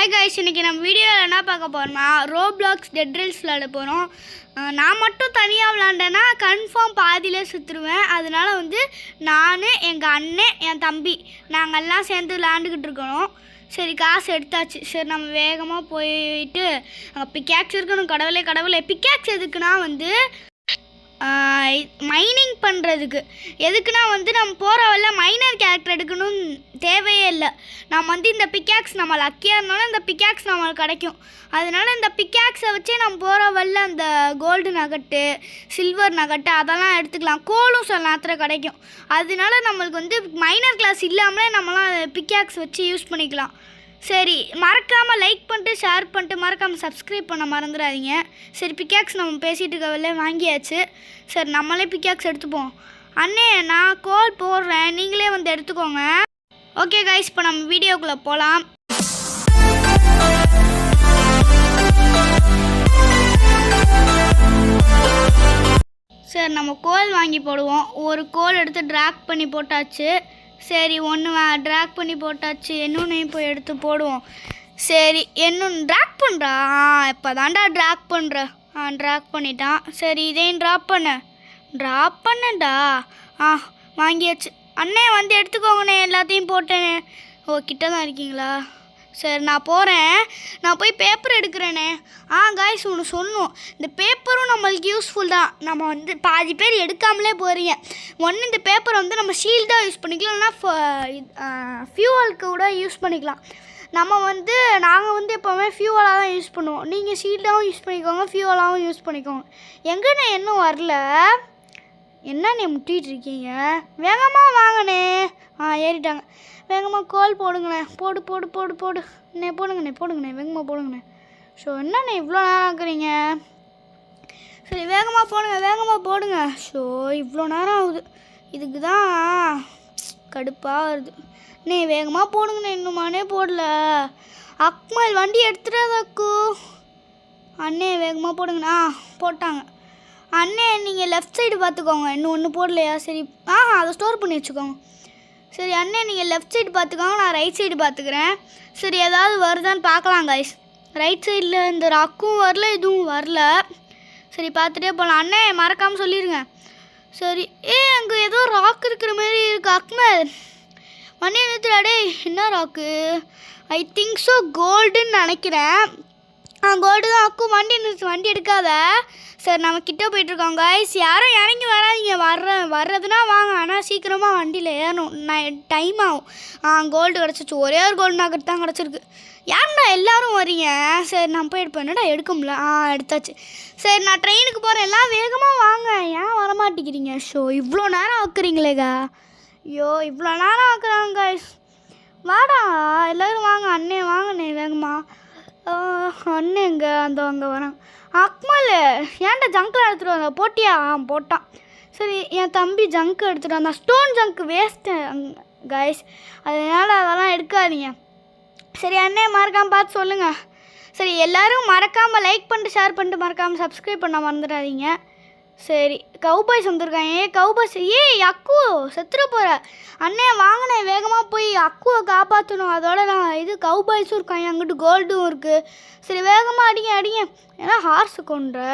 Hi guys, இன்றைக்கி நம்ம வீடியோவில் என்ன பார்க்க போகிறோம்னா ரோப்ளாக்ஸ் டெட் ரில்ஸ் விளையாட போகிறோம். நான் மட்டும் தனியாக விளாண்டேன்னா கன்ஃபார்ம் பாதியிலே சுற்றுருவேன். அதனால நான், எங்கள் அண்ணன், என் தம்பி நாங்கள்லாம் சேர்ந்து விளாண்டுக்கிட்டு இருக்கணும். சரி, காசு எடுத்தாச்சு. சரி, நம்ம வேகமாக போயிட்டு அங்கே பிக்காக்ஸ் இருக்கணும். கடவுளே பிக்காக்ஸ் எதுக்குன்னா மைனிங் பண்ணுறதுக்கு. எதுக்குன்னா நம்ம போகிற வழில மைனர் கேரக்டர் எடுக்கணும்னு தேவையே இல்லை. நம்ம இந்த பிக்காக்ஸ் நம்ம லக்கியாக இருந்தாலும் இந்த பிக்காக்ஸ் நம்மளுக்கு கிடைக்கும். அதனால் இந்த பிக்காக்ஸை வச்சு நம்ம போகிற வழில அந்த கோல்டு நகட்டு, சில்வர் நகட்டு அதெல்லாம் எடுத்துக்கலாம். கோலும் சில நேரத்தில் கிடைக்கும். அதனால நம்மளுக்கு மைனர் கிளாஸ் இல்லாமலே நம்மளாம் பிக்காக்ஸ் வச்சு யூஸ் பண்ணிக்கலாம். சரி, மறக்காமல் லைக் பண்ணிட்டு ஷேர் பண்ணிட்டு மறக்காமல் சப்ஸ்கிரைப் பண்ண மறந்துடாதீங்க. சரி, பிக்காக்ஸ் நம்ம பேசிகிட்டு இருக்கவில்ல வாங்கியாச்சு. சரி, நம்மளே பிக்காக்ஸ் எடுத்துப்போம். அண்ணே, நான் கோல் போடுறேன், நீங்களே எடுத்துக்கோங்க. ஓகே கைஸ், இப்போ நம்ம வீடியோக்குள்ளே போகலாம். சரி, நம்ம கோல் வாங்கி போடுவோம். ஒரு கோல் எடுத்து ட்ராக் பண்ணி போட்டாச்சு. சரி, ஒன்று ட்ராக் பண்ணி போட்டாச்சு. இன்னொன்னையும் போய் எடுத்து போடுவோம். சரி, இன்னொன்று ட்ராக் பண்ணுறா. இப்போ தான்டா ட்ராக் பண்ணுற. ட்ராக் பண்ணிட்டான். சரி, இதையும் ட்ராப் பண்ணேன்டா. வாங்கியாச்சு. அண்ணே எடுத்துக்கோங்கண்ணே, எல்லாத்தையும் போட்டேனே. ஓ, கிட்ட தான் இருக்கீங்களா? சரி, நான் போகிறேன். நான் போய் பேப்பர் எடுக்கிறேனே. காய்ஸ், ஒன்று சொல்லணும். இந்த பேப்பரும் நம்மளுக்கு யூஸ்ஃபுல் தான். நம்ம பாதி பேர் எடுக்காமலே போகிறீங்க. ஒன்று இந்த பேப்பரை நம்ம ஷீல்டாக யூஸ் பண்ணிக்கலாம், இல்லைனா ஃபியூவலுக்கு கூட யூஸ் பண்ணிக்கலாம். நம்ம நாங்கள் எப்போவுமே ஃபியூவலாக தான் யூஸ் பண்ணுவோம். நீங்கள் ஷீல்டாகவும் யூஸ் பண்ணிக்கோங்க, ஃபியூவலாகவும் யூஸ் பண்ணிக்கோங்க. எங்கண்ணே இன்னும் வரல? என்னண்ணே முட்டிகிட்டு இருக்கீங்க? வேகமாக வாங்கண்ணே. ஏறிட்டாங்க. வேகமாக கோல் போடுங்கண்ணே. போடு அண்ணே, போடுங்கண்ணே வேகமாக போடுங்கண்ணே. ஸோ என்னண்ணே இவ்வளோ நேரம் ஆக்குறீங்க? சரி, வேகமாக போடுங்க. ஸோ இவ்வளோ நேரம் ஆகுது. இதுக்கு தான் கடுப்பாக வருது. அண்ணே, வேகமாக போடுங்கண்ணே. இன்னுமானே போடல. அக்மல் வண்டி எடுத்துடாதக்கு. அண்ணே, வேகமாக போடுங்கண்ணா. போட்டாங்க. அண்ணே, நீங்கள் லெஃப்ட் சைடு பார்த்துக்கோங்க. இன்னும் ஒன்று போடலையா? சரி, அதை ஸ்டோர் பண்ணி வச்சுக்கோங்க. சரி அண்ணே, நீங்கள் லெஃப்ட் சைடு பார்த்துக்கோங்க, நான் ரைட் சைடு பார்த்துக்கிறேன். சரி, ஏதாவது வருதான்னு பார்க்கலாம் கைஸ். ரைட் சைடில் இந்த ராக்கும் வரல, இதுவும் வரல. சரி, பார்த்துட்டே போகலாம். அண்ணே, மறக்காமல் சொல்லிடுங்க. சரி, அங்கே ஏதோ ராக் இருக்கிற மாதிரி இருக்குது. அக்மல், வண்டி நிறுத்துடாடே. என்ன ராக்கு? ஐ திங்க் ஸோ கோல்டுன்னு நினைக்கிறேன். கோல்டு தான். அக்கும், வண்டி நிறுத்து, வண்டி எடுக்காத. சரி, நம்ம கிட்டே போயிட்டுருக்கோம் கைஸ். யாரும் இறங்கி வராதிங்க. வர்றதுனா வாங்க, ஆனால் சீக்கிரமாக வண்டியில் ஏறணும். டைம் ஆகும். கோல்டு கிடச்சிச்சு. ஒரே ஒரு கோல்டு நகட் தான் கிடச்சிருக்கு. யாருண்டா எல்லோரும் வரீங்க? சரி, நான் போய் எடுப்பேன். என்னடா எடுக்க முடியல. எடுத்தாச்சு. சரி, நான் ட்ரெயினுக்கு போகிறேன். எல்லாம் வேகமாக வாங்க. ஏன் வரமாட்டேங்கிறீங்க? இவ்வளோ நேரம் ஆக்குறீங்களேக்கா. ஐயோ, இவ்வளோ நேரம் ஆக்குறாங்க கைஸ். வாடா எல்லோரும் வாங்க. அண்ணே, வாங்கண்ணே வேகமாக. அண்ணே எங்கே? அங்கே வரேன். அக்மல், ஏன்டா ஜங்க்கில் எடுத்துகிட்டு வந்த? போட்டியா? போட்டான். சரி, என் தம்பி ஜங்க்கு எடுத்துகிட்டு வந்தான். Stone ஜங்க்கு waste guys. அதனால் அதெல்லாம் எடுக்காதீங்க. சரி அண்ணே, மறக்காமல் பார்த்து சொல்லுங்கள். சரி, எல்லோரும் மறக்காமல் லைக் பண்ணிட்டு ஷேர் பண்ணிட்டு மறக்காமல் சப்ஸ்கிரைப் பண்ண மறந்துடாதீங்க. சரி, கவுபாய்ஸ் வந்திருக்காங்க. கவுபாய்ஸ், அக்கு செத்துட போகிற. அண்ணே, வாங்கினே வேகமாக போய் அக்குவை காப்பாற்றணும். அதோட நான் கவுபாய்ஸும் இருக்காங்க, அங்கிட்டு கோல்டும் இருக்குது. சரி, வேகமாக அடிங்க. ஏன்னா ஹார்ஸு கொன்ற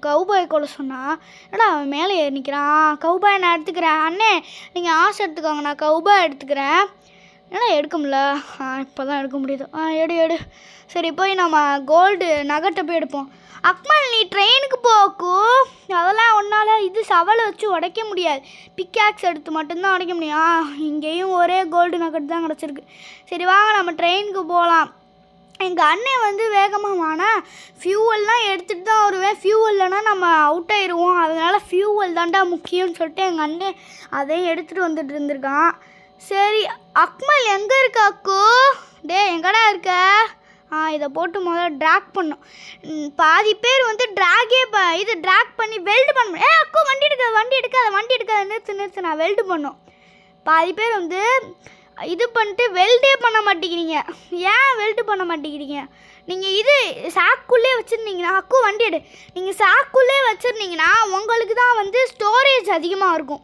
கவுபாய் கொள்ள சொன்னால் ஏன்னா அவன் மேலே ஏறி நிற்கிறான். கவுபாய் நான் எடுத்துக்கிறேன். அண்ணே, நீங்கள் ஹார்ஸ் எடுத்துக்கோங்க, நான் கவுபாய் எடுத்துக்கிறேன். ஏன்னா எடுக்க முடியல. இப்போ தான் எடுக்க முடியுது. எடு. சரி, போய் நம்ம கோல்டு நகட்டை போய் எடுப்போம். அக்மல், நீ ட்ரெயினுக்கு போக்கு. அதெல்லாம் ஒன்றால் சவலை வச்சு உடைக்க முடியாது. பிக்காக்ஸ் எடுத்து மட்டும்தான் உடைக்க முடியும். இங்கேயும் ஒரே கோல்டு நகட் தான் கிடச்சிருக்கு. சரி, வாங்க நம்ம ட்ரெயினுக்கு போகலாம். எங்கள் அண்ணன் வேகமாக வானா ஃபியூவல்லாம் எடுத்துகிட்டு தான் வருவேன். ஃபியூவல் இல்லைன்னா நம்ம அவுட் ஆயிடுவோம். அதனால் ஃபியூவல் தாண்டா முக்கியம்னு சொல்லிட்டு எங்கள் அண்ணன் அதையும் எடுத்துகிட்டு வந்துட்டு இருந்திருக்கான். சரி, அக்மல் எங்கே இருக்க அக்கு? எங்கடா இருக்க? இதை போட்டு முதல்ல ட்ராக் பண்ணும். பாதி பேர் ட்ராகே ட்ராக் பண்ணி வெல்டு பண்ண முடியும். அக்கு, வண்டி எடுக்காத. நிறுத்து. நான் வெல்டு பண்ணோம். பாதி பேர் இது பண்ணிட்டு வெல்டே பண்ண மாட்டேங்கிறீங்க. ஏன் வெல்டு பண்ண மாட்டேங்கிறீங்க? நீங்கள் சாக்குள்ளே வச்சுருந்தீங்கன்னா, அக்கு வண்டி எடு. நீங்கள் சாக்குள்ளே வச்சுருந்தீங்கன்னா உங்களுக்கு தான் ஸ்டோரேஜ் அதிகமாக இருக்கும்.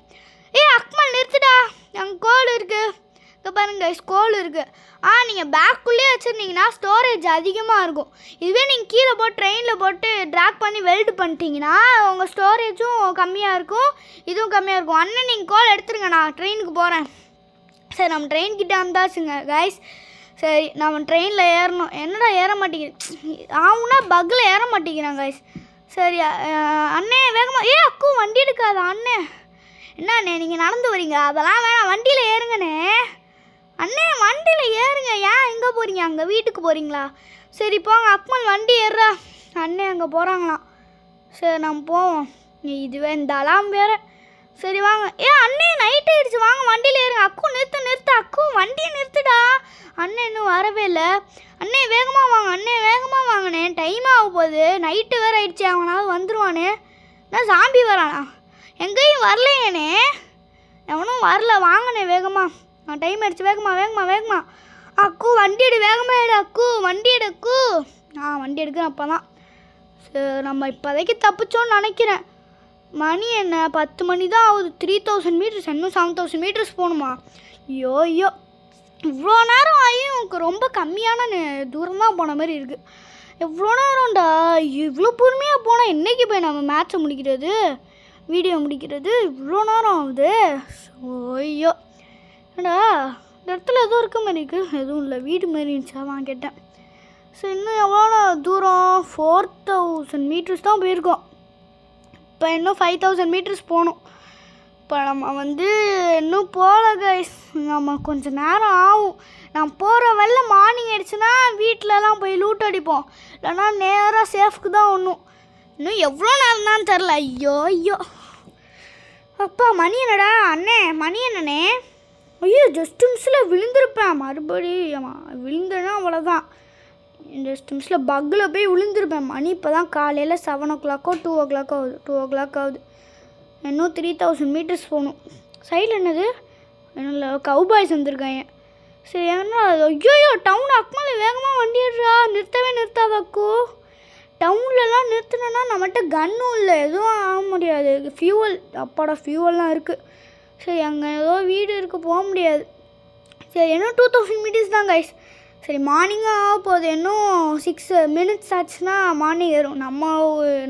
அக்மல் நிறுத்துடா. அங்கே கோல் இருக்குது. இங்கே பாருங்க ஸ்கோல் இருக்குது. நீங்கள் பேக்குள்ளேயே வச்சுருந்தீங்கன்னா ஸ்டோரேஜ் அதிகமாக இருக்கும். இதுவே நீங்கள் கீழே போட்டு ட்ரெயினில் போட்டு ட்ராக் பண்ணி வெல்டு பண்ணிட்டீங்கன்னா உங்கள் ஸ்டோரேஜும் கம்மியாக இருக்கும், இதுவும் கம்மியாக இருக்கும். அண்ணன் நீங்கள் கோல் எடுத்துருங்க, நான் ட்ரெயினுக்கு போகிறேன். சரி நம்ம ட்ரெயின்கிட்ட வந்தாச்சுங்க கைஸ். சரி நம்ம ட்ரெயினில் ஏறணும். என்னடா ஏற மாட்டேங்குது, ஆகுனா பக்கில் ஏற மாட்டேங்கிறான் கைஸ். சரி அண்ணே வேகமாக அக்கு வண்டி எடுக்காத அண்ணே. என்னண்ணே நீங்கள் நடந்து வரீங்க, அதெல்லாம் வேணாம், வண்டியில் ஏறுங்கண்ணே. அண்ணே வண்டியில் ஏறுங்க. ஏன் எங்கே போகிறீங்க, அங்கே வீட்டுக்கு போகிறீங்களா? சரி போங்க அக்மல் வண்டி ஏறுறா. அண்ணே அங்கே போகிறாங்களாம். சரி நம்ம போவோம். இதுவே இந்த அலாம் வேறு. சரி வாங்க. அண்ணே நைட் ஆகிடுச்சு, வாங்க வண்டியில் ஏறுங்க. அக்கு நிறுத்து அக்கு வண்டியை நிறுத்துடா. அண்ணே இன்னும் வரவே இல்லை. அண்ணே வேகமாக வாங்க, அண்ணே வேகமாக வாங்கண்ணே, டைம் ஆக போகுது, நைட்டு வேறு ஆயிடுச்சு, அவனாவது வந்துடுவானே. நான் சாம்பி வரானா, எங்கேயும் வரலையேண்ணே, எவனும் வரல, வாங்கண்ணே வேகமாக, நான் டைம் ஆயிடுச்சு, வேகமாக. அக்கு வண்டி எடு, வேகமாக எடு அக்கு, வண்டி எடு அக்கு. வண்டி எடுக்கிறேன் அப்போ தான். சரி நம்ம இப்போதைக்கு தப்பிச்சோன்னு நினைக்கிறேன். மணி என்ன 10 மணி தான் ஆகுது. 3000 மீட்டர்ஸ், இன்னும் 7000 மீட்டர்ஸ் போகணுமா? ஐயோ இவ்வளோ நேரம் ஆகியும் ரொம்ப கம்மியான தூரம் தான் போன மாதிரி இருக்குது. எவ்வளோ நேரம்டா, இவ்வளோ பொறுமையாக போனால் என்றைக்கு போய் நம்ம மேட்ச்சை முடிக்கிறது, வீடியோ முடிக்கிறது? இவ்வளோ நேரம் ஆகுது. ஐயோ ஏண்டா இந்த இடத்துல எதுவும் இருக்க மாதிரி இருக்குது, எதுவும் இல்லை, வீடு மாரி இருந்துச்சா தான் கேட்டேன். ஸோ இன்னும் எவ்வளோ தூரம், 4000 மீட்டர்ஸ் தான் போயிருக்கோம். இப்போ இன்னும் 5000 மீட்டர்ஸ் போகணும். இப்போ நம்ம இன்னும் போகல கைஸ், நம்ம கொஞ்சம் நேரம் ஆகும். நான் போகிற வெளில மார்னிங் ஆயிடுச்சுன்னா வீட்டிலலாம் போய் லூட் அடிப்போம், இல்லைன்னா நேராக சேஃப்க்கு தான் ஒன்றும். இன்னும் எவ்வளோ நேரம் தான் தெரில. ஐயோ அப்பா மணி என்னடா அண்ணே, மணி என்னண்ணே? ஐயோ ஜஸ்ட் மிஸ்ஸில் விழுந்திருப்பேன், மறுபடியும் விழுந்தேன்னா அவ்வளோதான். ஜஸ்ட் மிஸ்ஸில் பக்கில் போய் விழுந்திருப்பேன். மணி இப்போ தான் காலையில் 7 o'clock 2 o'clock ஆகுது, 2 o'clock ஆகுது. இன்னும் 3000 மீட்டர்ஸ் போகணும். சைடில் என்னது, என்ன கவுபாய்ஸ் வந்திருக்காங்க. சரி என்ன, ஐயோ டவுன் அக்மல் வேகமாக வண்டி ஏடுறா, நிறுத்தவே நிறுத்தாத அக்கு. டவுன்லலாம் நிறுத்தினோன்னா நம்மகிட்ட கன்னும் இல்லை, எதுவும் ஆக முடியாது. ஃபியூவல், அப்பாடா ஃபியூவல்லாம் இருக்குது. சரி அங்கே ஏதோ வீடு இருக்குது, போக முடியாது. சரி இன்னும் 2000 மீட்டர்ஸ் தான் கைஸ். சரி மார்னிங்காக ஆக போகுது, இன்னும் 6 minutes ஆச்சுன்னா மார்னிங் ஏறும்.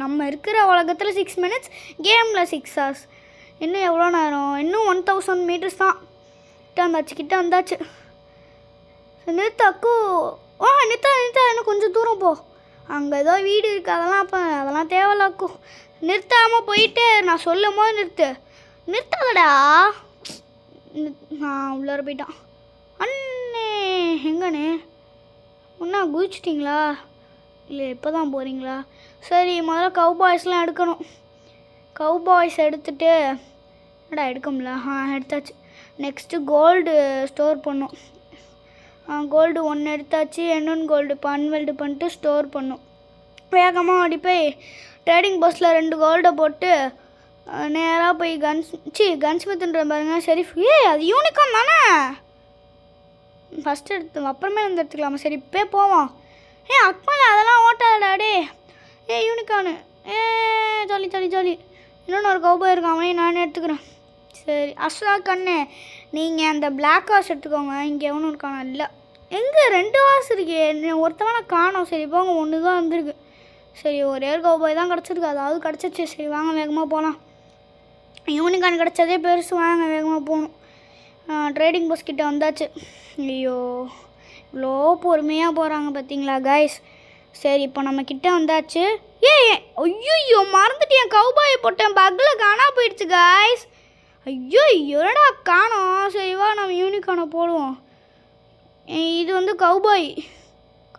நம்ம இருக்கிற உலகத்தில் 6 minutes, கேமில் 6 hours. இன்னும் எவ்வளோ நேரம், இன்னும் 1000 மீட்டர்ஸ் தான். கிட்ட வந்தாச்சு. நிறுத்த அக்கு. நிறுத்தா இன்னும் கொஞ்சம் தூரம் போ, அங்கே ஏதோ வீடு இருக்குது, அதெல்லாம் தேவையில்ல அக்கு. நிறுத்தாமல் போயிட்டு நான் சொல்லும் போது நிறுத்தாதடா. உள்ளார போயிட்டான். அண்ணே எங்கண்ணே, ஒன்றா குதிச்சிட்டிங்களா இல்லை இப்போ தான் போகிறீங்களா? சரி முதல்ல கவுபாய்ஸ்லாம் எடுக்கணும். கவுபாய்ஸ் எடுத்துகிட்டு எடுக்க முடியல, எடுத்தாச்சு. நெக்ஸ்ட்டு கோல்டு ஸ்டோர் பண்ணும். கோல்டு 1 எடுத்தாச்சு. இன்னொன்று கோல்டு அன்வெல்டு பண்ணிட்டு ஸ்டோர் பண்ணும். வேகமாக ஓடி போய் ட்ரேடிங் போஸ்ட்டில் 2 கோல்டை போட்டு நேராக போய் கன்ஸ்மித்துன்ற பாருங்க. சரி அது யூனிகார்ன் தானே, ஃபஸ்ட்டு எடுத்து அப்புறமே எடுத்துக்கலாமா? சரி இப்போ போவோம். அக்மல் அதெல்லாம் ஓட்டாடே. யூனிகார்னு ஜாலி. இன்னொன்று ஒரு கவுபாய் இருக்கான், அவனையும் நானே எடுத்துக்கிறேன். சரி அஸ்ராக் அண்ணே, நீங்கள் அந்த பிளாக் ஹார்ஸ் எடுத்துக்கோங்க. இங்கே எவனும் இருக்கானா? இல்லை, எங்கே 2 ஹார்ஸ் இருக்கே, ஒருத்தவனை காணோம். சரி போங்க, 1 தான் வந்திருக்கு. சரி ஒரே ஒரு கவுபாய் தான் கிடச்சிருக்கு, அதாவது கிடச்சிச்சு. சரி வாங்க வேகமாக போகலாம். யூனிகார்ன் கிடச்சதே பெருசு, வாங்க வேகமாக போகணும். ட்ரேடிங் போஸ்ட் கிட்ட வந்தாச்சு. ஐயோ இவ்வளோ பொறுமையாக போகிறாங்க பார்த்தீங்களா கைஸ். சரி இப்போ நம்ம கிட்டே வந்தாச்சு. ஐயோ மறந்துட்டேன், கவுபாயை போட்டேன், பக்கில் காணா போயிடுச்சு கைஸ். ஐயோ என்னடா காணோம். சரி வா நம்ம யூனிகார்னை போடுவோம். இது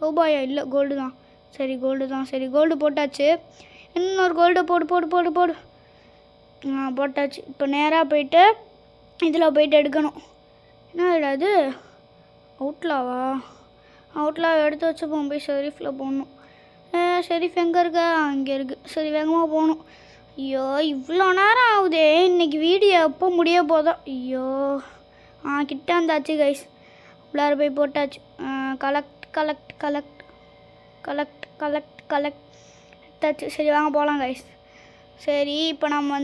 கவுபாயா இல்லை, கோல்டு தான். சரி கோல்டு தான். சரி கோல்டு போட்டாச்சு. இன்னொரு கோல்டு போடு. போட்டாச்சு. இப்போ நேராக போயிட்டு இதில் போயிட்டு எடுக்கணும். என்ன அது, அவுட்லாவை எடுத்து வச்சுப்போம். போய் ஷெரீஃபில் போகணும். ஷெரீஃப் எங்கே இருக்கா? அங்கே இருக்குது. சரி வேகமாக போகணும். ஐயோ இவ்வளோ நேரம் ஆகுதே, இன்றைக்கி வீடியோ எப்போ முடிய போதோ. ஐயோ கிட்ட வந்தாச்சு கைஸ். உள்ளார போய் போட்டாச்சு. கலெக்ட் எடுத்தாச்சு. சரி வாங்க போகலாம் கைஸ். சரி இப்போ நம்ம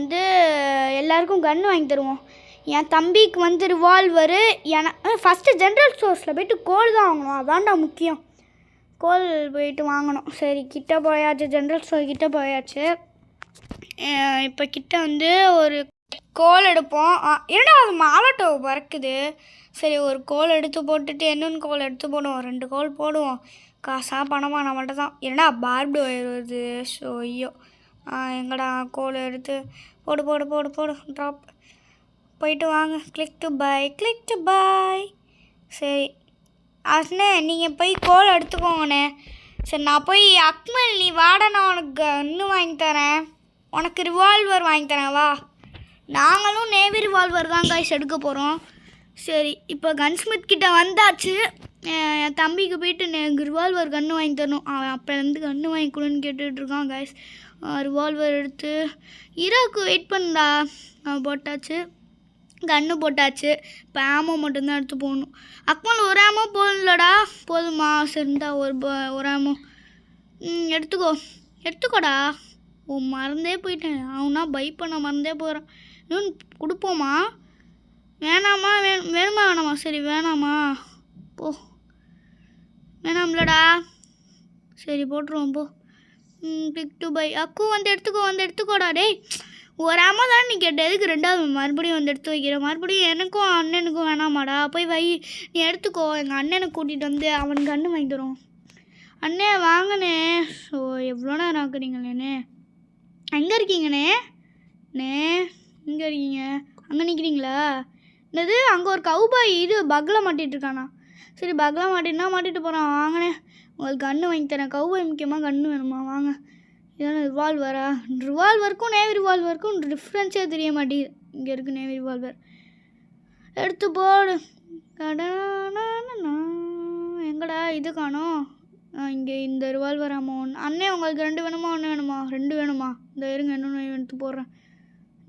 எல்லாருக்கும் கன்று வாங்கி தருவோம். என் தம்பிக்கு ரிவால்வரு, ஃபஸ்ட்டு ஜென்ரல் ஸ்டோர்ஸில் போய்ட்டு கோல் தான் வாங்கணும், அதான்டா முக்கியம். கோல் போயிட்டு வாங்கணும். சரி கிட்டே போயாச்சு, ஜென்ரல் ஸ்டோர் கிட்டே போயாச்சு. இப்போ கிட்டே வந்து ஒரு கோல் எடுப்போம். ஏன்னா அது மாலட்டோ பறக்குது. சரி ஒரு கோல் எடுத்து போட்டுட்டு இன்னொன்று கோல் எடுத்து போடுவோம். 2 கோல் போடுவோம். காசா பணமா நம்மள்ட்ட தான். ஏன்னா பார்ப்டு ஒயர் வருது. ஸோ ஐயோ எங்கடா கோல் எடுத்து போடு போடு போடு போடு ட்ராப். போயிட்டு வாங்க. Click to buy. சரி அண்ணே நீங்கள் போய் கோல் எடுத்துக்கோங்கண்ணே. சரி நான் போய் அக்மல் நீ வாடா, நான் உனக்கு இன்னும் வாங்கி தரேன். உனக்கு ரிவால்வர் வாங்கி தரேன் வா. நாங்களும் நேவி ரிவால்வர் தான் காய்ஸ் எடுக்க போகிறோம். சரி இப்போ கன்ஸ்மித் கிட்டே வந்தாச்சு. என் தம்பிக்கு போயிட்டு ரிவால்வர் கன்று வாங்கி தரணும். அவன் அப்போலேருந்து கன்று வாங்கி கொடுன்னு கேட்டுட்ருக்கான் காய்ஸ். ரிவால்வர் எடுத்து ஈராக்கு வெயிட் பண்ணா. போட்டாச்சு, கன்று போட்டாச்சு. இப்போ ஆமோ மட்டும்தான் எடுத்து போகணும். அக்மல் ஒரு ஆமோ போடலடா. போதுமா? சரிந்தா ஒரு ஆமோ எடுத்துக்கோடா. ஓ மறந்தே போயிட்டேன். அவனா பை பண்ண மறந்தே போகிறான். இன்னும் கொடுப்போமா வேணாமா? வேணுமா வேணாமா? சரி வேணாமா போ. வேணாம்லடா. சரி போட்டுருவோம் போ. Click to buy. அக்கு வந்து எடுத்துக்கோடா. டேய் ஒரு ஆமா தானே நீ கேட்ட, எதுக்கு 2வது மறுபடியும் வந்து எடுத்து வைக்கிற? மறுபடியும் எனக்கும் அண்ணனுக்கும் வேணாமாடா. போய் வை, நீ எடுத்துக்கோ. எங்கள் அண்ணனை கூட்டிகிட்டு வந்து அவனுக்கு கன்று வாங்கி தரோம். அண்ணே வாங்கண்ணே. ஸோ எவ்வளோ நேரம் ஆக்குறீங்களேண்ணே? எங்கே இருக்கீங்கண்ணே? எங்கே இருக்கீங்க? அங்கே நிற்கிறீங்களா? என்னது அங்கே ஒரு கவுபாய் பக்கில் மாட்டிகிட்ருக்கானா? சரி பக்கில் மாட்டிட்டு போகிறான். வாங்கண்ணே உங்களுக்கு கன்று வாங்கி தரேன். கவுபாய் முக்கியமாக கன்று வேணுமா? வாங்க. இதான ரிவால்வரா? ரிவால்வருக்கும் நேவி ரிவால்வருக்கும் டிஃப்ரென்ஸே தெரிய மாட்டேங்குது. இங்கே இருக்குது நேவி ரிவால்வர். எடுத்து போடு. எங்கடா இது காணோம்? இங்கே இந்த ரிவால்வர் அமௌண்ட். அண்ணே உங்களுக்கு 2 வேணுமா 1 வேணுமா? 2 வேணுமா? இந்த இருங்க இன்னொன்று எடுத்து போடுறேன்.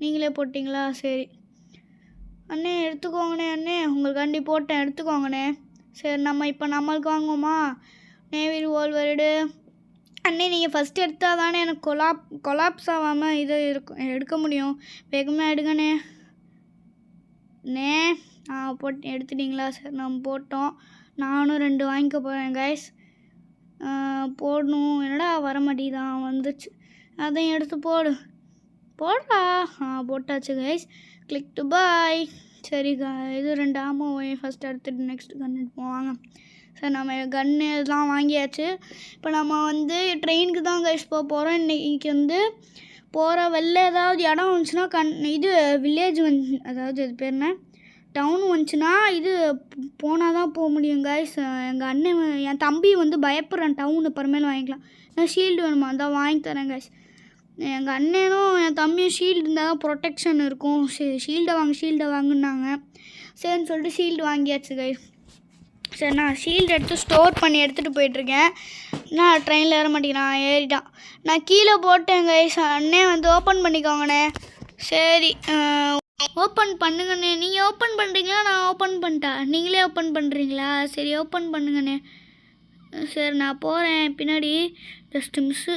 நீங்களே போட்டிங்களா? சரி அண்ணே எடுத்துக்கோங்கண்ணே. அண்ணே உங்களுக்கு போட்டேன், எடுத்துக்கோங்கண்ணே. சரி நம்ம இப்போ நம்மளுக்கு வாங்குவோமா? நேவி ரிவால்வர் எடு. அண்ணே நீங்கள் ஃபஸ்ட்டு எடுத்தால் தானே எனக்கு கொலாப்ஸ் ஆகாமல் இது எடுக்க முடியும். வேகமாக எடுங்கண்ணே. போட்டு எடுத்துட்டிங்களா? சரி நம்ம போட்டோம். நானும் 2 வாங்கிக்க போகிறேன் கைஸ். போடணும். என்னடா வர மாட்டேங்குதான்? வந்துச்சு. அதையும் எடுத்து போடுறா. போட்டாச்சு கைஸ். Click to buy. சரி இது 2 ஆமோ ஃபஸ்ட்டு எடுத்துகிட்டு நெக்ஸ்ட் கன் எடுப்போம் வாங்க. சரி நம்ம கன்று இதெல்லாம் வாங்கியாச்சு. இப்போ நம்ம வந்து ட்ரெயினுக்கு தான் கைஸ் போகிறோம். இன்றைக்கி வந்து போகிற வெளில ஏதாவது இடம் வந்துச்சுன்னா இது வில்லேஜ் அதாவது இது பேர் என்ன, டவுன் வந்துச்சுன்னா போனால் தான் போக முடியும் கைஸ். எங்கள் அண்ணன் என் தம்பி வந்து பயப்படுறான் டவுன் அப்புறமேல வாங்கிக்கலாம். ஏன்னா ஷீல்டு வேணுமா? அதான் வாங்கி தரேன் கைஸ். எங்கள் அண்ணனும் என் தம்பியும் ஷீல்டு இருந்தால் தான் ப்ரொடெக்ஷன் இருக்கும். சரி ஷீல்டை வாங்கினாங்க. சரின்னு சொல்லிட்டு ஷீல்டு வாங்கியாச்சு கைஸ். சரி நான் ஷீல்டு எடுத்து ஸ்டோர் பண்ணி எடுத்துகிட்டு போயிட்டுருக்கேன். நான் ட்ரெயினில் ஏற மாட்டேங்கிறான், ஏறிட்டான். நான் கீழே போட்டேன் கைஸ். அண்ணே வந்து ஓப்பன் பண்ணிக்கோங்கண்ணே. சரி ஓப்பன் பண்ணுங்கண்ணே. நீங்கள் ஓப்பன் பண்ணுறீங்களா நான் ஓப்பன் பண்ணிட்டா? நீங்களே ஓப்பன் பண்ணுறீங்களா? சரி ஓப்பன் பண்ணுங்கண்ணே. சரி நான் போகிறேன் பின்னாடி. ஜஸ்ட்டு மிஸ்ஸு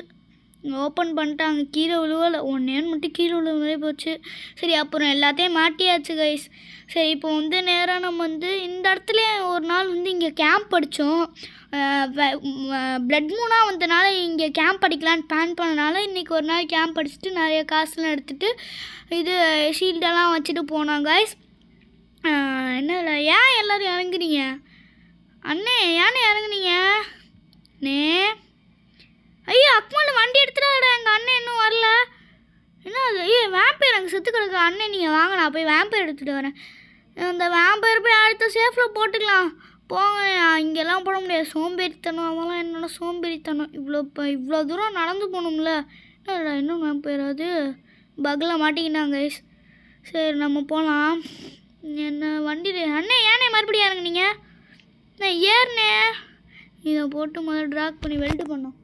ஓப்பன் பண்ணிட்டாங்க. கீழே விழுவலை, 1 மட்டும் கீழே விழுவ மாதிரி போச்சு. சரி அப்புறம் எல்லாத்தையும் மாட்டியாச்சு கைஸ். சரி இப்போ வந்து நேராக நம்ம வந்து இந்த இடத்துல ஒரு நாள் வந்து இங்கே கேம்ப் அடித்தோம். பிளட் மூனாக வந்தனால இங்கே கேம்ப் அடிக்கலான்னு பிளான் பண்ணனால இன்றைக்கி ஒரு நாள் கேம்ப் அடிச்சுட்டு நிறைய காசுலாம் எடுத்துகிட்டு ஷீல்டெல்லாம் வச்சுட்டு போனோம் கைஸ். என்ன ஏன் எல்லோரும் இறங்குறீங்க? அண்ணே ஏன்னே இறங்குனீங்க? ஐயோ அக்மல் வண்டி எடுத்துடாடா. எங்கள் அண்ணன் இன்னும் வரல. என்ன அது? வேம்பயர் அங்கே செத்து கிடக்கு. அண்ணன் நீங்கள் வாங்க, நான் போய் வேம்பயர் எடுத்துகிட்டு வரேன். அந்த வேம்பயர் போய் அடுத்த சேஃபில் போட்டுக்கலாம். போங்க, இங்கெல்லாம் போட முடியாது. சோம்பேறித்தனம், அதெல்லாம் என்னோட சோம்பேறித்தனம். இவ்வளோ தூரம் நடந்து போகணும்ல. என்னடா இன்னும் வேம்பயர் அது பக்கில் மாட்டிக்கினாங்க கைஸ். சரி நம்ம போகலாம். என்ன வண்டி அண்ணே ஏன்னே மறுபடியும் இறங்குனீங்க? நான் ஏறினே இதை போட்டு முதல்ல ட்ராக் பண்ணி வெல்ட் பண்ணோம்.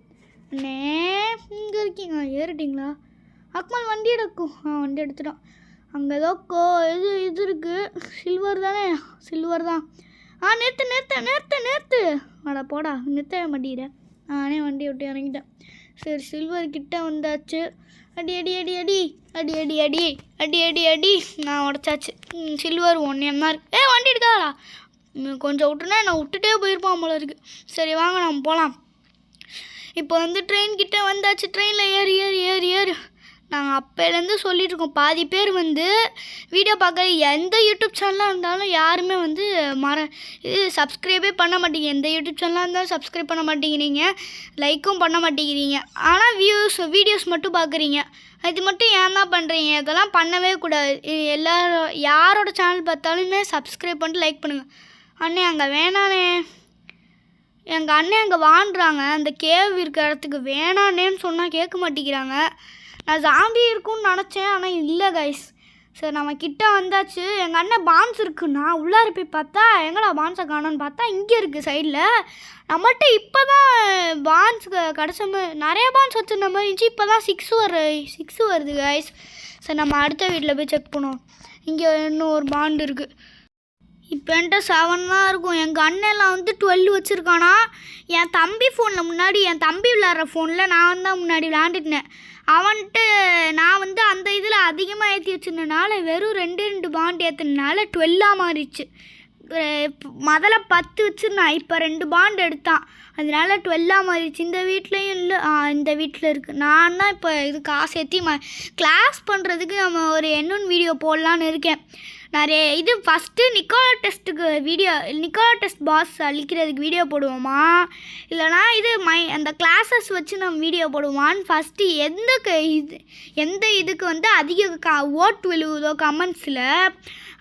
அண்ணே இங்கே இருக்கீங்க, ஏறிட்டிங்களா? அக்மல் வண்டி எடுக்கும். வண்டி எடுத்துட்டோம். அங்கே ஏதோ இது இருக்குது. சில்வர் தானே? சில்வர் தான். நிறுத்து அடா போடா, நிறுத்தவே மாட்டேங்கிறேன். நானே வண்டி விட்டு இறங்கிட்டேன். சரி சில்வர் கிட்ட வந்தாச்சு. அடி அடி அடி அடி அடி அடி அடி அடி அடி அடி நான் உடச்சாச்சு. சில்வர் 1 என்ன இருக்கு? வண்டி எடுக்காதா? கொஞ்சம் விட்டுனா நான் விட்டுட்டே போயிருப்பான் போல இருக்குது. சரி வாங்க நம்ம போகலாம். இப்போ வந்து ட்ரெயின் கிட்டே வந்தாச்சு. ட்ரெயினில் ஏறு ஏறு ஏறு ஏறு. நாங்கள் அப்போலேருந்து சொல்லிகிட்ருக்கோம். பாதி பேர் வந்து வீடியோ பார்க்குற எந்த யூடியூப் சேனலாக இருந்தாலும் யாருமே வந்து இது சப்ஸ்கிரைபே பண்ண மாட்டேங்க. எந்த யூடியூப் சேனலாக இருந்தாலும் சப்ஸ்கிரைப் பண்ண மாட்டேங்கிறீங்க, லைக்கும் பண்ண மாட்டேங்கிறீங்க. ஆனால் வீடியோஸ் மட்டும் பார்க்குறீங்க. இது மட்டும் ஏன் தான் பண்ணுறீங்க? இதெல்லாம் பண்ணவே கூடாது. எல்லோரும் யாரோட சேனல் பார்த்தாலுமே சப்ஸ்கிரைப் பண்ணிட்டு லைக் பண்ணுங்கள். அண்ணே அங்கே வேணானே, எங்கள் அண்ணன் அங்கே வாண்டுறாங்க. அந்த கேவ் இருக்கிற இடத்துக்கு வேணானேன்னு சொன்னால் கேட்க மாட்டேங்கிறாங்க. நான் ஜாம்பி இருக்குன்னு நினச்சேன், ஆனால் இல்லை கைஸ். சரி நம்ம கிட்டே வந்தாச்சு. எங்கள் அண்ணன் பான்ஸ் இருக்குன்னா உள்ளார போய் பார்த்தா எங்கடா பான்ஸை காணோன்னு பார்த்தா இங்கே இருக்குது சைடில். நம்மகிட்ட இப்போ தான் பான்ஸ் கிடச்ச மாதிரி நிறைய பான்ஸ் வச்சுருந்த மாதிரி இருந்துச்சு. இப்போ தான் 6 வருது கைஸ். சரி நம்ம அடுத்த வீட்டில் போய் செக் பண்ணுவோம். இங்கே இன்னும் ஒரு பாண்டு இருக்குது. இப்போ என்கிட்ட 7 தான் இருக்கும். எங்கள் அண்ணெல்லாம் வந்து 12 வச்சுருக்கானா. என் தம்பி ஃபோனில் முன்னாடி என் தம்பி விளாட்ற ஃபோனில் நான் தான் முன்னாடி விளாண்டுட்டேன். அவன்ட்டு நான் வந்து அந்த இதில் அதிகமாக ஏற்றி வச்சுருந்தனால வெறும் 2 பாண்ட் ஏற்றுனால 12 மாறிடுச்சு. முதல்ல 10 வச்சுருந்தான், இப்போ 2 பாண்ட் எடுத்தான், அதனால 12 மாறிடுச்சு. இந்த வீட்லேயும் இல்லை, இந்த வீட்டில் இருக்குது. நான் தான் இப்போ இது காசு ஏற்றி கிளாஸ் பண்ணுறதுக்கு நம்ம ஒரு என்னொன்று வீடியோ போடலான்னு இருக்கேன். நிறைய இது ஃபஸ்ட்டு நிக்கோலா டெஸ்ட் பாஸ் அழிக்கிறதுக்கு வீடியோ போடுவோமா, இல்லைனா இது அந்த கிளாஸஸ் வச்சு நம்ம வீடியோ போடுவோமான்னு ஃபஸ்ட்டு எந்த இதுக்கு வந்து அதிக ஓட் விழுவுதோ கமெண்ட்ஸில்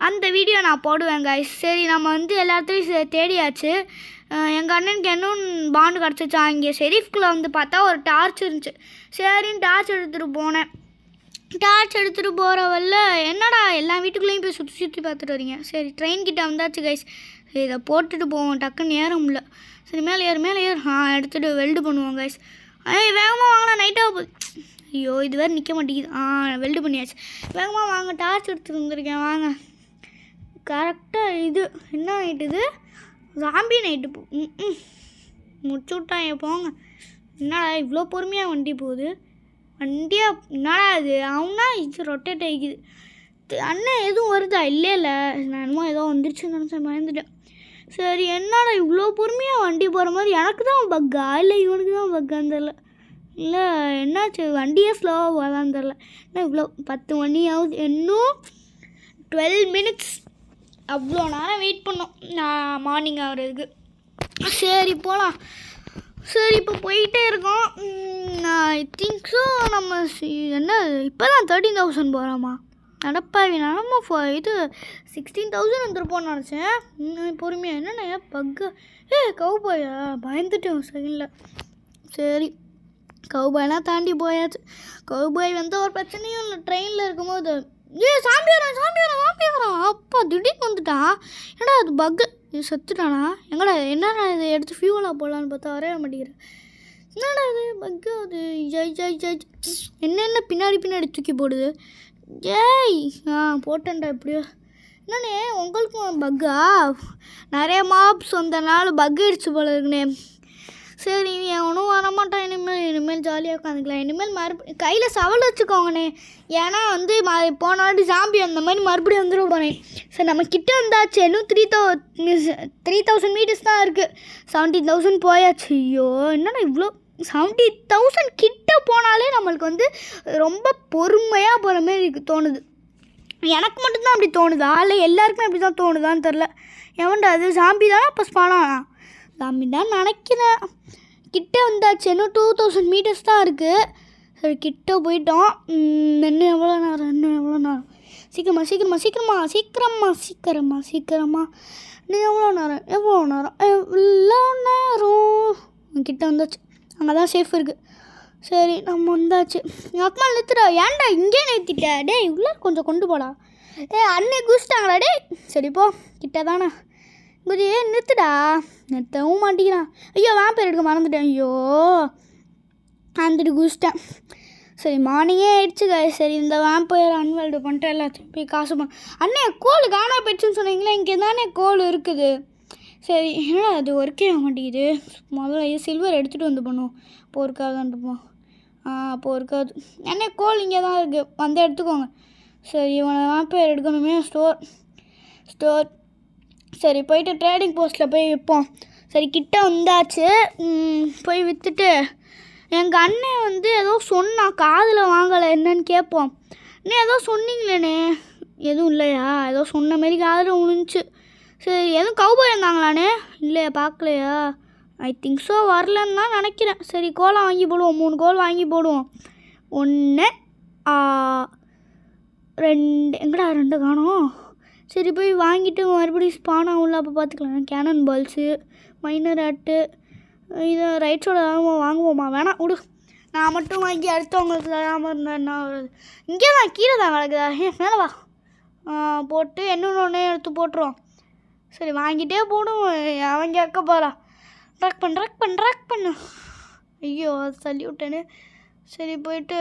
அந்த வீடியோ நான் போடுவேன் கைஸ். சரி நம்ம வந்து எல்லாத்தையும் தேடியாச்சு. எங்கள் அண்ணனுக்கு இன்னும் பாண்டு கிடச்சிச்சா. இங்கே ஷெரீஃப்குள்ளே வந்து பார்த்தா ஒரு டார்ச் இருந்துச்சு. சரின்னு டார்ச் எடுத்துகிட்டு போனேன். டார்ச் எடுத்துகிட்டு போகிறவல்ல என்னடா எல்லா வீட்டுக்குள்ளேயும் போய் சுற்றி பார்த்துட்டு வரீங்க. சரி ட்ரெயின் கிட்டே வந்தாச்சு கைஸ். சரி இதை போட்டுட்டு போவோம், டக்குன்னு ஏற முடியல. சரி மேலே ஏறு எடுத்துகிட்டு வெல்டு பண்ணுவோம் கைஸ். வேகமாக வாங்கினா நைட்டாக போகுது. ஐயோ இது வேறு நிற்க மாட்டேங்குது. வெல்டு பண்ணியாச்சு. வேகமாக வாங்க, டார்ச் எடுத்துகிட்டு வந்துருக்கேன் வாங்க. கரெக்டாக இது என்ன நைட்டு, இது ஜாம்பி நைட்டு முடிச்சு விட்டாங்க போங்க. என்னடா இவ்வளோ பொறுமையாக வண்டி போகுது, வண்டியாக என்னடா அது அவனா இது ரொட்டேட் ஆகிக்குது. அண்ணன் எதுவும் வருதா? இல்லை நான் என்னமோ ஏதோ வந்துருச்சுன்னு நினச்சேன், பயந்துட்டேன். சரி என்னடா இவ்வளோ பொறுமையாக வண்டி போகிற மாதிரி, எனக்கு தான் பக்கா இல்லை இவனுக்கு தான் பக்கான்னு தெரில. இல்லை என்னாச்சு வண்டியே ஸ்லோவாக போதான்னு தெரில. என்ன இவ்வளோ 10 மணி ஆகுது, இன்னும் 12 மினிட்ஸ் அவ்வளோ நேரம் வெயிட் பண்ணோம் நான் மார்னிங் ஆகிறதுக்கு. சரி போகலாம். சரி இப்போ போயிட்டே இருக்கோம். ஐ திங்க் ஸோ நம்ம என்ன இப்போ தான் 13,000 போகிறோமா. நடப்பாவி நம்ம இது 16,000 வந்துருப்போன்னு நினச்சேன். பொறுமையாக என்னென்ன பக்கு கவுபாயா பயந்துட்டேன் செகண்டில். சரி கவுபாயெல்லாம் தாண்டி போயாச்சு. கவுபாய் வந்து ஒரு பிரச்சனையும் இல்லை. ட்ரெயினில் இருக்கும்போது சாம்பி வரான் அப்பா திடீர்னு வந்துட்டான். ஏடா அது பக்கு, இது செத்துட்டானா எங்கடா, என்னடா இது எடுத்து ஃபியூலாக போடலான்னு பார்த்தா வரவே மாட்டேங்கிறேன். என்னடா இது பக்கு, அது ஜெய் என்னென்ன பின்னாடி தூக்கி போடுது. போட்டேன்டா எப்படியோ. என்னண்ணே உங்களுக்கும் பக்கா, நிறைய மாப்ஸ் வந்தனால பக்கு அடிச்சு போல இருக்குண்ணே. சரி நீ அவனும் வரமாட்டான். இனிமேல் ஜாலியாக உட்காந்துக்கலாம். இனிமேல் கையில் சவல் வச்சுக்கோங்கண்ணே. ஏன்னா வந்து போன வாட்டி ஜாம்பி அந்த மாதிரி மறுபடியும் வந்துடும் போனேன். சரி நம்ம கிட்டே வந்தாச்சு. இன்னும் 3,000 மீட்டர்ஸ் தான் இருக்குது. 70,000 போயாச்சு. ஐயோ என்னடா இவ்வளோ 70,000 கிட்ட போனாலே நம்மளுக்கு வந்து ரொம்ப பொறுமையாக போகிற மாதிரி தோணுது. எனக்கு மட்டும்தான் அப்படி தோணுதா இல்லை எல்லாருக்குமே அப்படி தான் தோணுதான்னு தெரில. எவன்டா அது ஜாம்பி தானே அப்போ ஸ்பானானா? ஜாம்பி தான் நினைக்கிறேன். கிட்டே வந்தாச்சு. இன்னும் 2,000 மீட்டர்ஸ் தான் இருக்குது. சரி கிட்டே போயிட்டோம். இன்னும் எவ்வளோ நேரம் சீக்கிரமா இன்னும் எவ்வளோ நேரம் கிட்டே வந்தாச்சு. அங்கே தான் சேஃப் இருக்குது. சரி நம்ம வந்தாச்சு. அக்கா நிறுத்துடா, ஏன்டா இங்கே நிறுத்திட்ட? இவ்வளோ கொஞ்சம் கொண்டு போடா. அண்ணே குதிச்சிட்டாங்களா? சரிப்போ கிட்டே தானே குதி. நிறுத்துடா, நிறுத்தவும் மாட்டேங்கிறான். ஐயோ வேம்பேர் எடுக்க மறந்துட்டேன். ஐயோ வந்துட்டு குதிச்சிட்டேன். சரி மார்னிங்கே ஆயிடுச்சு. சரி இந்த வேம்பயர் அன்வெல்டு பண்ணிட்டு எல்லாத்தையும் போய் காசு அண்ணே கோல் காணா போயிடுச்சுன்னு சொன்னீங்களா? இங்கே தானே கோல் இருக்குது. சரி ஏன்னா அது ஒர்க்கே ஆக மாட்டேங்குது. முதல்ல சில்வர் எடுத்துகிட்டு வந்து பண்ணுவோம். அப்போ இருக்காதுன்ட்டுப்போம். அப்போ இருக்காது. அண்ணே கோல் இங்கே தான் இருக்குது, வந்து எடுத்துக்கோங்க. சரி இவனை வேம்பயர் எடுக்கணுமே. ஸ்டோர் சரி போயிட்டு ட்ரேடிங் போஸ்ட்டில் போய் விற்போம். சரி கிட்ட வந்தாச்சு. போய் விற்றுட்டு எங்கள் அண்ணன் வந்து ஏதோ சொன்னான், காதில் வாங்கலை, என்னன்னு கேட்போம். இன்னும் ஏதோ சொன்னீங்களேண்ணே. எதுவும் இல்லையா? ஏதோ சொன்ன மாரி காதில் விழுந்துச்சு. சரி எதுவும் கவுபாய் இருந்தாங்களாண்ணே? இல்லையா, பார்க்கலையா? ஐ திங்க் ஸோ, வரலன்னு தான் நினைக்கிறேன். சரி கோலம் வாங்கி போடுவோம், 3 கோல் வாங்கி போடுவோம். 1 2 எங்கடா 2 காணோம். சரி போய் வாங்கிட்டு மறுபடியும் ஸ்பான் ஆகும்ல, அப்போ பார்த்துக்கலாம். கேனன் பால்ஸு, மைனர் ஆட்டு, இதை ரைட்ஸோட வாங்குவோமா? வேணாம் விடு, நான் மட்டும் வாங்கி அடுத்தவங்களுக்கு தராமல் இருந்தேன் என்ன வருது. இங்கே தான் கீழே தான் கிடக்குதா? மேலே வா. போட்டு ஒன்று எடுத்து போட்டுருவோம். சரி வாங்கிட்டே போடும், அவன் கேட்க போகிறான். ட்ராக் பண்ணு. ஐயோ அது தள்ளி விட்டேன்னு. சரி போயிட்டு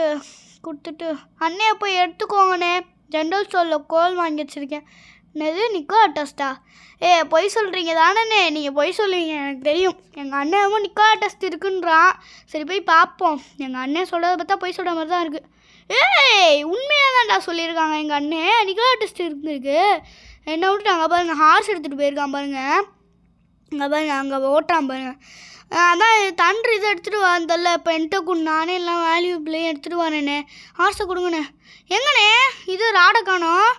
கொடுத்துட்டு அண்ணையை போய் எடுத்துக்கோங்கண்ணே. ஜென்ரல் ஸ்டோரில் கோல் வாங்கி வச்சுருக்கேன். என்னது நிக்கோலா டெஸ்ட்டா? பொய் சொல்கிறீங்க தானே? நீங்கள் பொய் சொல்லுவீங்க, எனக்கு தெரியும். எங்கள் அண்ணன் நிக்கோலா டெஸ்ட் இருக்குன்றான். சரி போய் பார்ப்போம். எங்கள் அண்ணன் சொல்கிறத பார்த்தா பொய் சொல்கிற மாதிரி தான் இருக்குது. உண்மையாக தான்டா சொல்லியிருக்காங்க. எங்கள் அண்ணன் நிக்கோலா டெஸ்ட் இருந்துருக்கு. என்ன விட்டு அங்கே பாருங்கள், ஹார்ஸ் எடுத்துகிட்டு போயிருக்கான் பாருங்கள். அங்கே பாருங்க, அங்கே ஓட்டுறான் பாருங்க. அதான் தண்டு இதை எடுத்துகிட்டு வந்தல. இப்போ என்கிட்ட கொண்டு நானே எல்லாம் வேல்யூபிளையும் எடுத்துகிட்டு வரேண்ணே. ஹார்ஸை கொடுங்கண்ணே. எங்கண்ணே இது ராடை காணோம்,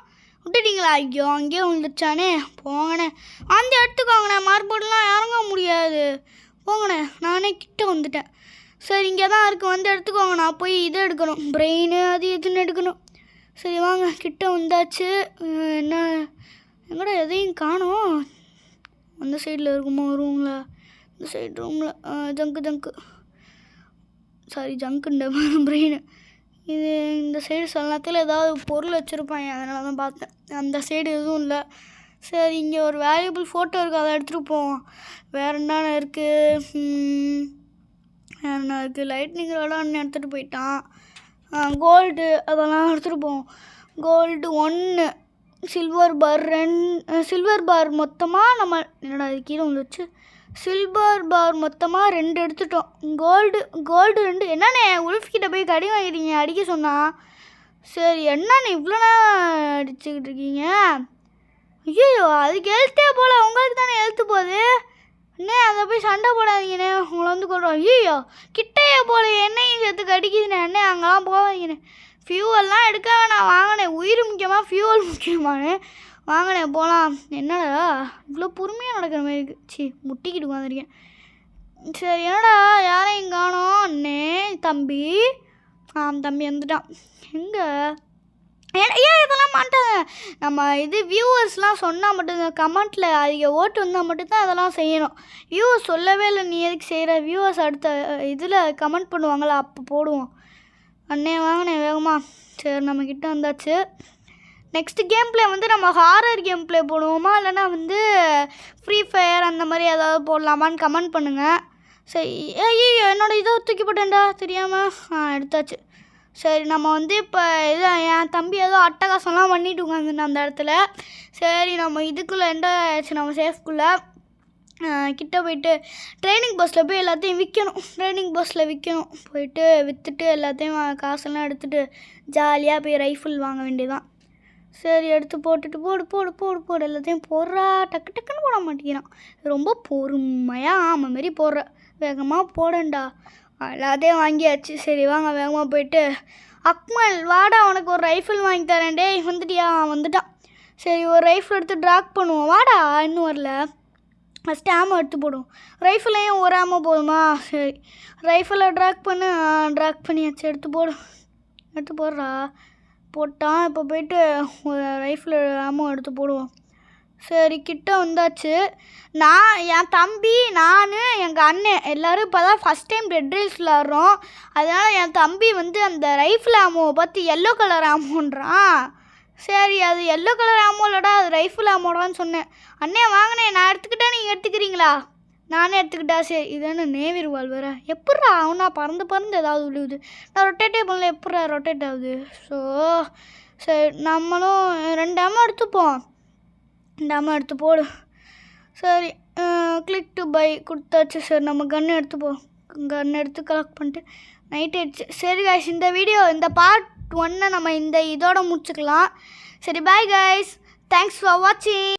விட்டுட்டீங்களா? ஐயோ அங்கேயே விழுந்துச்சானே. போங்கண்ணே வந்து எடுத்துக்கோங்கண்ணே, மறுபடிலாம் இறங்க முடியாது. போங்கண்ணே, நானே கிட்ட வந்துட்டேன். சரி இங்கே தான் இருக்குது, வந்து எடுத்துக்கோங்க. நான் போய் இதை எடுக்கணும், பிரெயின் அது இதுன்னு எடுக்கணும். சரி வாங்க, கிட்ட வந்தாச்சு. என்ன எங்கடா எதையும் காணோம். அந்த சைடில் இருக்குமோ ரூமில்? இந்த சைடு ரூமில் ஜங்கு ஜங்குண்ட பிரெயின். இது இந்த சைடு சில நேரத்தில் ஏதாவது பொருள் வச்சுருப்பாங்க, அதனால தான் பார்த்தேன். அந்த சைடு எதுவும் இல்லை. சரி இங்கே ஒரு வேல்யூபிள் ஃபோட்டோ இருக்குது, அதை எடுத்துகிட்டு போவோம். வேறு என்னென்ன இருக்குது? லைட்னிங் ரோட அண்ணன் எடுத்துகிட்டு போயிட்டான். கோல்டு அதெல்லாம் எடுத்துகிட்டு போவோம். கோல்டு 1, சில்வர் பார் 2, சில்வர் பார் மொத்தமாக நம்ம என்னடா இது கீழே வந்துச்சு. சில்வர் பார் மொத்தமாக 2 எடுத்துட்டோம். கோல்டு 2. என்னண்ணே உல்ஃப்கிட்ட போய் கடி வாங்கிட்டீங்க அடிக்க சொன்னா? சரி என்னண்ணே இவ்வளோ நேரம் அடிச்சுக்கிட்டு இருக்கீங்க? ஐயோ அதுக்கு எழுத்தே போல், உங்களுக்கு தானே எழுத்து போகுது. அண்ணே அதை போய் சண்டை போடாதீங்கண்ணே, உங்களை வந்து கொள்றோம். ஐயோ கிட்டையே போல என்னையும் சேர்த்துக்கு அடிக்குதுண்ணே. அண்ணே அங்கெல்லாம் போகாதீங்கண்ணே. ஃபியூவல்லாம் எடுக்க வேணாம், வாங்கினேன். உயிர் முக்கியமாக ஃபியூவல் முக்கியமானே. வாங்கினேன் போகலாம். என்னடா இவ்வளோ பொறுமையாக நடக்கிற மாதிரி இருக்குது. சி முட்டிக்கிட்டு உட்காந்துருக்கேன். சரி என்னடா யாரையும் காணோம். அண்ணே தம்பி தம்பி வந்துட்டான். எங்கே இதெல்லாம் மாட்டாங்க. நம்ம இது வியூவர்ஸ்லாம் சொன்னால் மட்டும்தான், கமெண்ட்டில் அதிக ஓட்டு வந்தால் மட்டும்தான் அதெல்லாம் செய்யணும். வியூவர்ஸ் சொல்லவே இல்லை, நீ எதுக்கு செய்கிற? வியூவர்ஸ் அடுத்த இதில் கமெண்ட் பண்ணுவாங்களா, அப்போ போடுவோம். அண்ணே வாங்கினே வேகமா. சரி நம்மக்கிட்ட வந்தாச்சு. நெக்ஸ்ட்டு கேம் பிளே வந்து நம்ம ஹாரர் கேம் பிளே போடுவோமா, இல்லைனா வந்து ஃப்ரீ ஃபயர் அந்த மாதிரி ஏதாவது போடலாமான்னு கமெண்ட் பண்ணுங்கள். சரி ஐயோ என்னோடய இதை தூக்கி போட்டேன்டா தெரியாமல். எடுத்தாச்சு. சரி நம்ம வந்து இப்போ இது என் தம்பி ஏதோ அட்டகாசம்லாம் பண்ணிட்டு உட்காந்துருந்தேன் அந்த இடத்துல. சரி நம்ம இதுக்குள்ளே ஆச்சு, நம்ம சேஃப்குள்ளே கிட்ட போயிட்டு ட்ரைனிங் பஸ்ஸில் போய் எல்லாத்தையும் விற்கணும். போயிட்டு விற்றுட்டு எல்லாத்தையும் காசெல்லாம் எடுத்துகிட்டு ஜாலியாக போய் ரைஃபிள் வாங்க வேண்டியதான். சரி எடுத்து போட்டுட்டு போடு எல்லாத்தையும் போடுறா. டக்குன்னு போட மாட்டேங்கிறான். ரொம்ப பொறுமையாக மாரி போடுற. வேகமாக போடண்டா. எல்லாத்தையும் வாங்கியாச்சு. சரி வாங்க வேகமாக போயிட்டு அக்மல் வாடா, உனக்கு ஒரு ரைஃபிள் வாங்கி தரேன். டே வந்துட்டியா? வந்துட்டான். சரி ஒரு ரைஃபிள் எடுத்து ட்ராக் பண்ணுவோம். வாடா இன்னும் வரல. ஃபஸ்ட்டு ஆமோ எடுத்து போடுவோம். ரைஃபிளையும் ஒரு ஆமோ போதுமா? சரி ரைஃபிளை ட்ராக் பண்ணியாச்சு. எடுத்து போடுறா. போட்டான். இப்போ போயிட்டு ஒரு ரைஃபிள் ஆமோ எடுத்து போடுவோம். சரி கிட்ட வந்தாச்சு. என் தம்பி எங்கள் அண்ணன் எல்லோரும் இப்போ தான் ஃபஸ்ட் டைம் ரெட் ரைல்ஸ் விளாட்றோம். அதனால் என் தம்பி வந்து அந்த ரைஃபிள் ஆமோவை பார்த்து எல்லோ கலர் ஆமோன்றான். சரி அது எல்லோ கலர் ஆமோ இல்லடா, அது ரைஃபிள் ஆமோடான்னு சொன்னேன். அண்ணே வாங்கினேன், நான் எடுத்துக்கிட்டா நீங்கள் எடுத்துக்கிறீங்களா? நானே எடுத்துக்கிட்டா. சரி இது என்ன நேவி ரிவால்வர? எப்பட்றா அவனா பறந்து ஏதாவது விழுவுது? நான் ரொட்டேட்டே பண்ணல, எப்பட்றா ரொட்டேட் ஆகுது? ஸோ சரி நம்மளும் 2 ஆமோ எடுத்துப்போம். 2 ஆமோ எடுத்து போடு. சரி கிளிக் டு பை கொடுத்தாச்சு. சரி நம்ம கன்று எடுத்துப்போம். கன்று எடுத்து கலெக்ட் பண்ணிட்டு நைட் ஆயிடுச்சு. சரி காய்ஸ், இந்த பார்ட் 1 நம்ம இதோட முடிச்சுக்கலாம். சரி பாய் காய்ஸ், தேங்க்ஸ் ஃபார் வாட்சிங்.